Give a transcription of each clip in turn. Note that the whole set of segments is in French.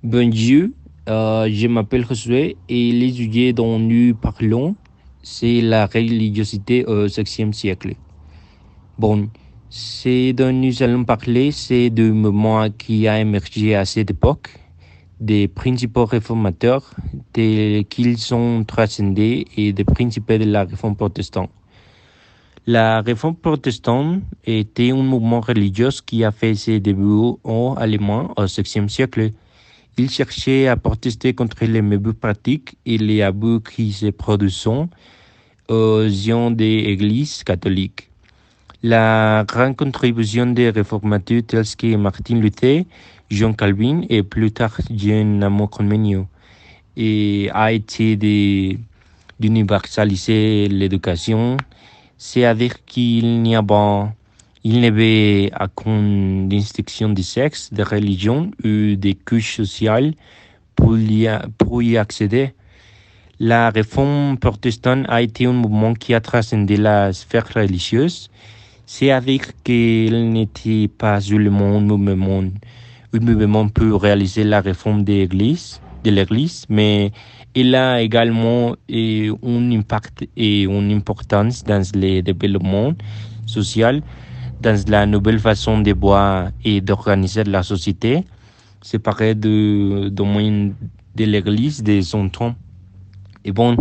Bonjour, je m'appelle Josué et les sujets dont nous parlons, c'est la religiosité au XVIe siècle. Bon, ce dont nous allons parler, c'est du mouvement qui a émergé à cette époque, des principaux réformateurs tels qu'ils sont transcendés et des principes de la réforme protestante. La réforme protestante était un mouvement religieux qui a fait ses débuts en Allemagne au XVIe siècle. Il cherchait à protester contre les mauvaises pratiques et les abus qui se produisaient aux yeux des églises catholiques. La grande contribution des réformateurs tels que Martin Luther, John Calvin et plus tard Jean Amo Comenius a été d'universaliser l'éducation, c'est-à-dire il n'y avait aucune distinction de sexe, de religion ou de couche sociale pour y accéder. La réforme protestante a été un mouvement qui a transcendé la sphère religieuse, c'est-à-dire qu'il n'était pas seulement un mouvement pour réaliser la réforme de l'Église, mais il a également un impact et une importance dans le développement social, dans la nouvelle façon de voir et d'organiser la société, séparée du domaine de l'Église de son temps. Et bon,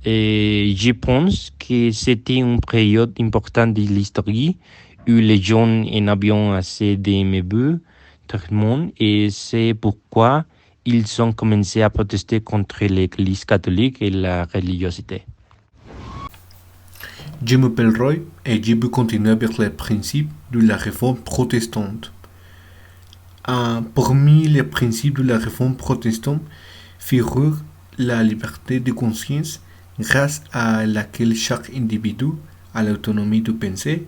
je pense que c'était une période importante de l'histoire où les gens en avaient assez de mébuts, tout le monde, et c'est pourquoi ils ont commencé à protester contre l'Église catholique et la religiosité. Je m'appelle Roy et je veux continuer avec les principes de la réforme protestante. Parmi les principes de la réforme protestante figure la liberté de conscience grâce à laquelle chaque individu a l'autonomie de penser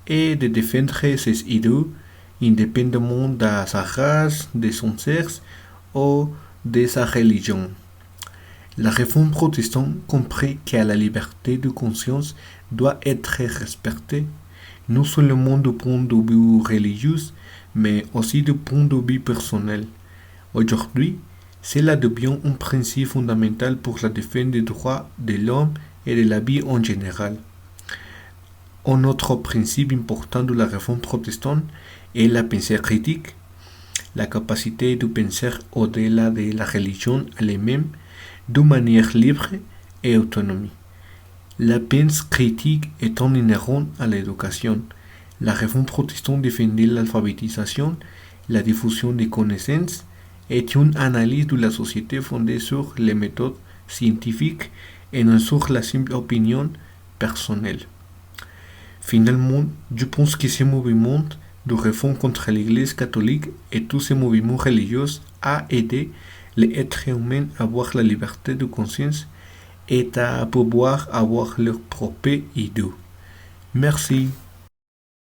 et de défendre ses idées indépendamment de sa race, de son sexe ou de sa religion. La réforme protestante comprit que la liberté de conscience doit être respectée, non seulement du point de vue religieux, mais aussi du point de vue personnel. Aujourd'hui, cela devient un principe fondamental pour la défense des droits de l'homme et de la vie en général. Un autre principe important de la réforme protestante est la pensée critique, la capacité de penser au-delà de la religion elle-même de manière libre et autonome. La pensée critique étant inhérente à l'éducation, la réforme protestante défendait l'alphabétisation, la diffusion des connaissances et une analyse de la société fondée sur les méthodes scientifiques et non sur la simple opinion personnelle. Finalement, je pense que ce mouvement de réforme contre l'Église catholique et tous ces mouvements religieux a aidé les êtres humains à avoir la liberté de conscience et à pouvoir avoir leur propre idée. Merci.